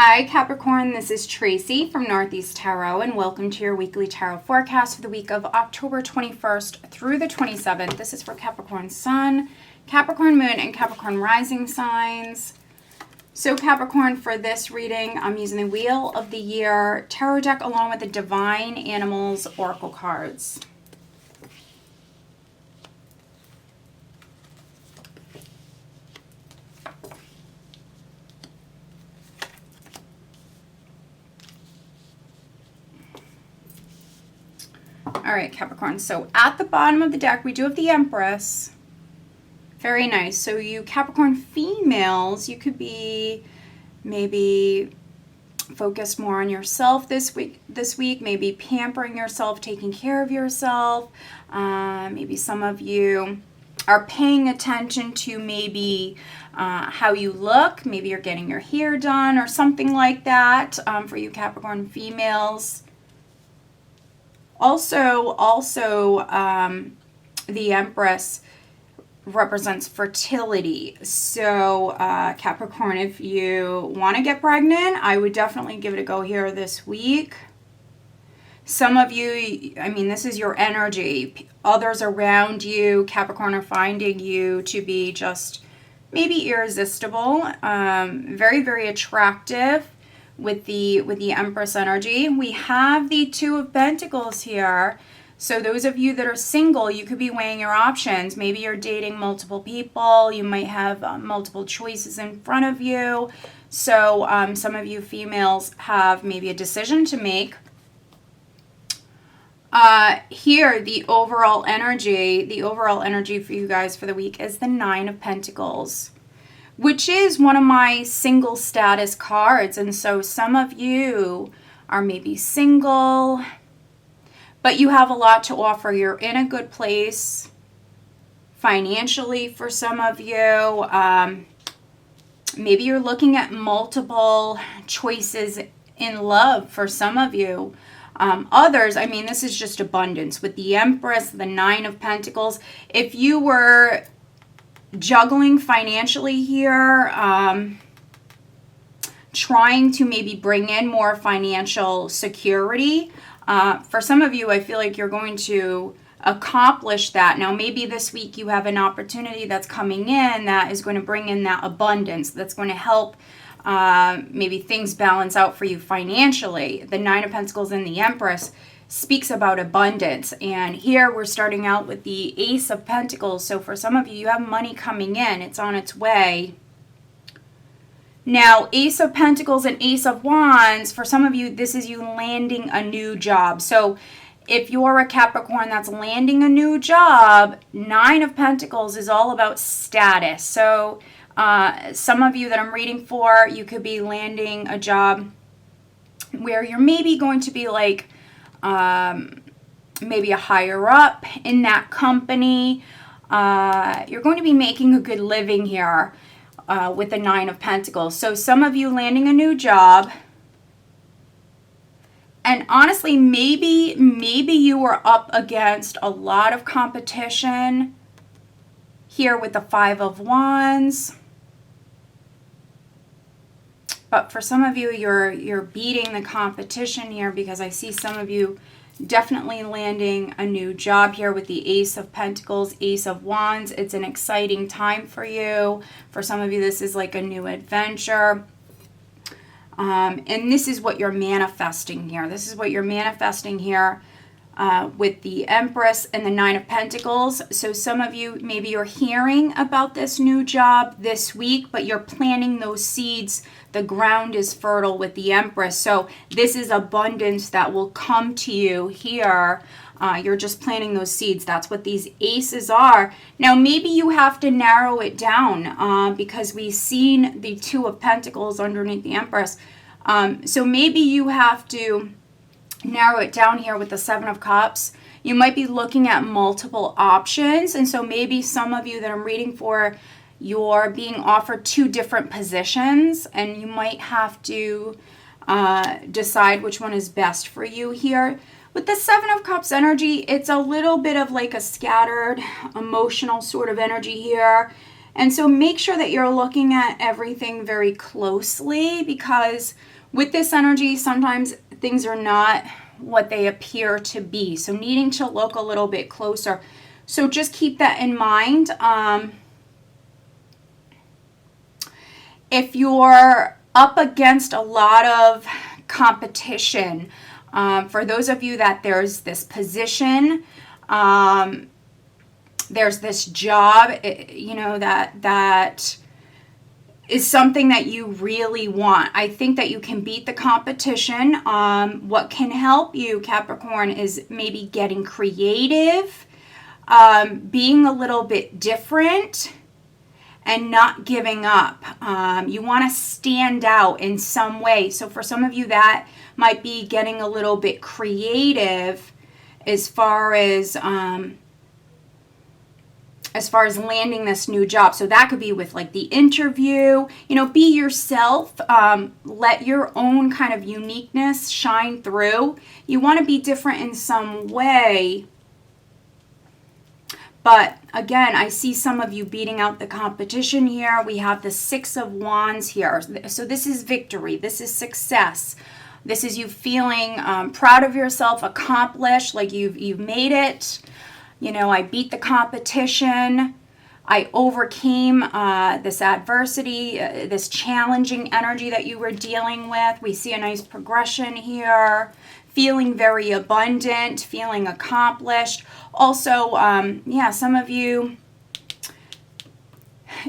Hi Capricorn, this is Tracy from Northeast Tarot and welcome to your weekly tarot forecast for the week of October 21st through the 27th. This is for Capricorn Sun, Capricorn Moon, and Capricorn Rising signs. So Capricorn, for this reading, I'm using the Wheel of the Year tarot deck along with the Divine Animals Oracle cards. All right, Capricorn, so at the bottom of the deck, we do have the Empress. Very nice. So you Capricorn females, you could be maybe focused more on yourself this week, maybe pampering yourself, taking care of yourself. Maybe some of you are paying attention to maybe how you look. Maybe you're getting your hair done or something like that for you Capricorn females. Also, the Empress represents fertility. So, Capricorn, if you want to get pregnant, I would definitely give it a go here this week. Some of you, I mean, this is your energy. Others around you, Capricorn, are finding you to be just maybe irresistible, very, very attractive. With the Empress energy, we have the Two of Pentacles here. So those of you that are single, you could be weighing your options. Maybe you're dating multiple people. You might have multiple choices in front of you. So some of you females have maybe a decision to make. Here, the overall energy for you guys for the week is the Nine of Pentacles, which is one of my single status cards. And so some of you are maybe single, but you have a lot to offer. You're in a good place financially for some of you. Maybe you're looking at multiple choices in love for some of you. Others, I mean, this is just abundance. With the Empress, the Nine of Pentacles, if you were juggling financially here, trying to maybe bring in more financial security. For some of you, I feel like you're going to accomplish that. Now, maybe this week you have an opportunity that's coming in that is going to bring in that abundance, that's going to help maybe things balance out for you financially. The Nine of Pentacles and the Empress speaks about abundance, and here we're starting out with the Ace of Pentacles. So for some of you, you have money coming in, it's on its way. Now, Ace of Pentacles and Ace of Wands, for some of you, this is you landing a new job. So if you're a Capricorn that's landing a new job, Nine of Pentacles is all about status. So some of you that I'm reading for, you could be landing a job where you're maybe going to be like maybe a higher up in that company. You're going to be making a good living here with the Nine of Pentacles. So some of you landing a new job. And honestly, maybe you are up against a lot of competition here with the Five of Wands. But for some of you, you're beating the competition here, because I see some of you definitely landing a new job here with the Ace of Pentacles, Ace of Wands. It's an exciting time for you. For some of you, this is like a new adventure. And this is what you're manifesting here. This is what you're manifesting here with the Empress and the Nine of Pentacles. So some of you, maybe you're hearing about this new job this week, but you're planting those seeds. The ground is fertile with the Empress. So this is abundance that will come to you here. You're just planting those seeds. That's what these aces are. Now, maybe you have to narrow it down because we've seen the Two of Pentacles underneath the Empress. So maybe you have to narrow it down here with the Seven of Cups. You might be looking at multiple options. And so maybe some of you that I'm reading for, you're being offered two different positions, and you might have to decide which one is best for you here. With the Seven of Cups energy, it's a little bit of like a scattered, emotional sort of energy here. And so make sure that you're looking at everything very closely, because with this energy, sometimes things are not what they appear to be. So needing to look a little bit closer. So just keep that in mind. If you're up against a lot of competition, for those of you that there's this position, there's this job, that is something that you really want. I think that you can beat the competition. What can help you, Capricorn, is maybe getting creative, being a little bit different, and not giving up. You want to stand out in some way. So for some of you, that might be getting a little bit creative as far as landing this new job. So that could be with like the interview, be yourself, let your own kind of uniqueness shine through. You want to be different in some way. But again, I see some of you beating out the competition here. We have the Six of Wands here. So this is victory. This is success. This is you feeling proud of yourself, accomplished, like you've made it. I beat the competition. I overcame this adversity, this challenging energy that you were dealing with. We see a nice progression here. Feeling very abundant, feeling accomplished. Also, some of you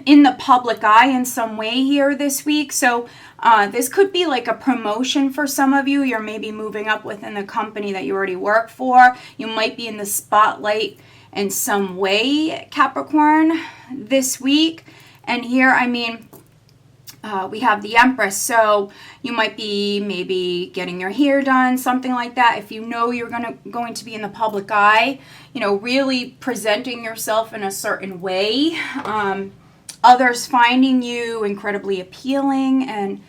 in the public eye in some way here this week. So this could be like a promotion for some of you. You're maybe moving up within the company that you already work for. You might be in the spotlight in some way, Capricorn, this week. And here, we have the Empress. So you might be maybe getting your hair done, something like that. If you know you're going to be in the public eye, really presenting yourself in a certain way. Others finding you incredibly appealing and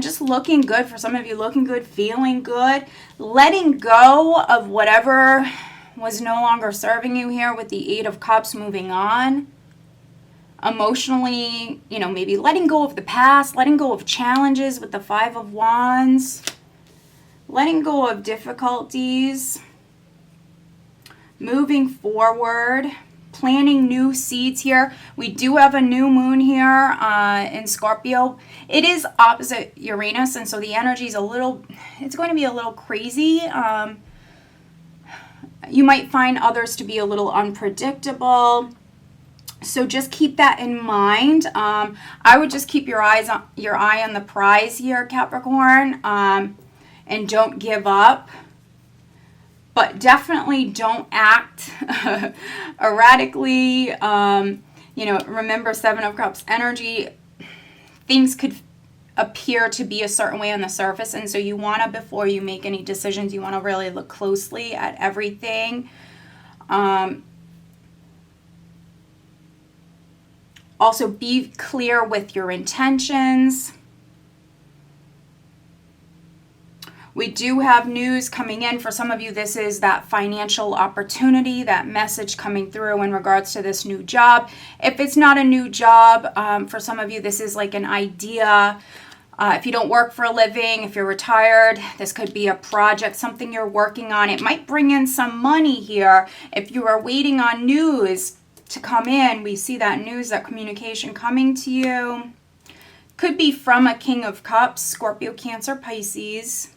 just looking good. For some of you, looking good, feeling good, letting go of whatever was no longer serving you here with the Eight of Cups, moving on. Emotionally, maybe letting go of the past, letting go of challenges with the Five of Wands, letting go of difficulties, moving forward, planting new seeds here. We do have a new moon here in Scorpio. It is opposite Uranus, and so the energy is it's going to be a little crazy. You might find others to be a little unpredictable. So just keep that in mind. I would just keep your eye on the prize here, Capricorn, and don't give up. But definitely don't act erratically. Remember, Seven of Cups energy. Things could appear to be a certain way on the surface, and so you want to, before you make any decisions, you want to really look closely at everything. Also, be clear with your intentions. We do have news coming in. For some of you, this is that financial opportunity, that message coming through in regards to this new job. If it's not a new job, for some of you, this is like an idea. If you don't work for a living, if you're retired, this could be a project, something you're working on. It might bring in some money here. If you are waiting on news to come in, we see that news, that communication coming to you. Could be from a King of Cups, Scorpio, Cancer, Pisces.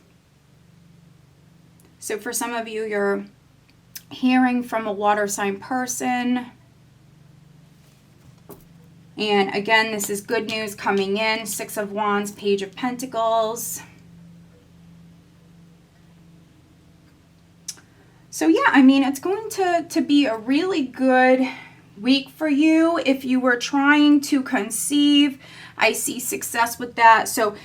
So for some of you, you're hearing from a water sign person. And again, this is good news coming in. Six of Wands, Page of Pentacles. So yeah, it's going to be a really good week for you. If you were trying to conceive, I see success with that. So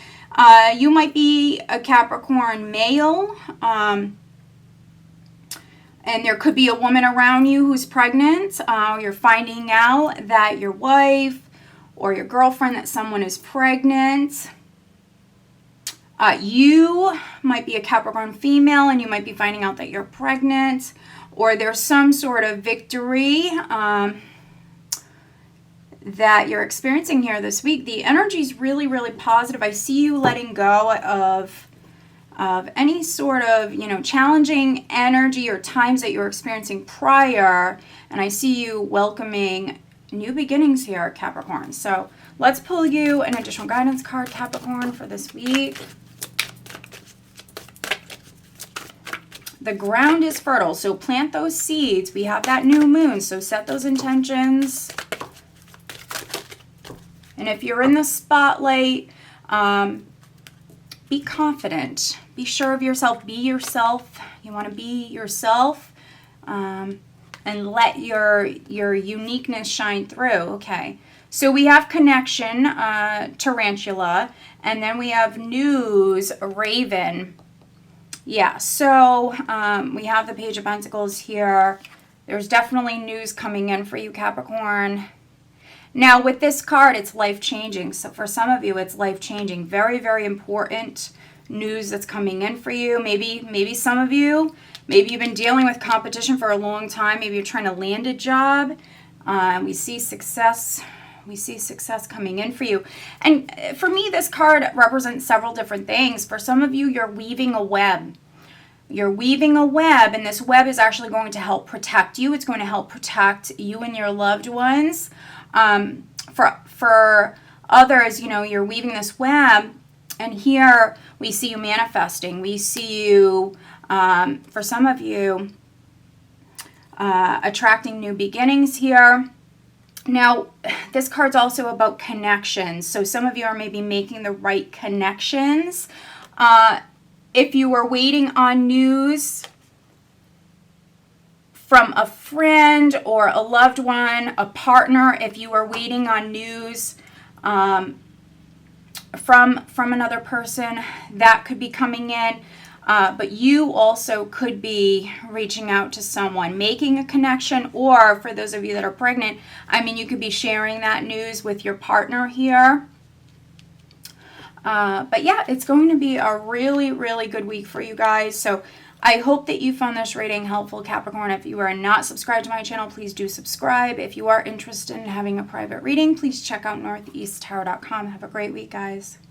you might be a Capricorn male, and there could be a woman around you who's pregnant. You're finding out that your wife or your girlfriend, that someone is pregnant. You might be a Capricorn female and you might be finding out that you're pregnant, or there's some sort of victory. that you're experiencing here this week, the energy is really, really positive. I see you letting go of any sort of, challenging energy or times that you were experiencing prior. And I see you welcoming new beginnings here, Capricorn. So let's pull you an additional guidance card, Capricorn, for this week. The ground is fertile, so plant those seeds. We have that new moon, so set those intentions. And if you're in the spotlight, be confident. Be sure of yourself. Be yourself. You want to be yourself, and let your uniqueness shine through. Okay. So we have connection, tarantula, and then we have news, raven. Yeah, so we have the Page of Pentacles here. There's definitely news coming in for you, Capricorn. Now, with this card, it's life-changing. So for some of you, it's life-changing. Very, very important news that's coming in for you. Maybe some of you, maybe you've been dealing with competition for a long time. Maybe you're trying to land a job. We see success. We see success coming in for you. And for me, this card represents several different things. For some of you, you're weaving a web. You're weaving a web, and this web is actually going to help protect you. It's going to help protect you and your loved ones. For others, you're weaving this web, and here we see you manifesting. We see you, for some of you, attracting new beginnings here. Now, this card's also about connections. So some of you are maybe making the right connections. If you were waiting on news from a friend or a loved one, a partner, if you were waiting on news from another person, that could be coming in. But you also could be reaching out to someone, making a connection, or for those of you that are pregnant, you could be sharing that news with your partner here. But yeah, it's going to be a really, really good week for you guys. So I hope that you found this reading helpful, Capricorn. If you are not subscribed to my channel, please do subscribe. If you are interested in having a private reading, please check out northeasttarot.com. Have a great week, guys.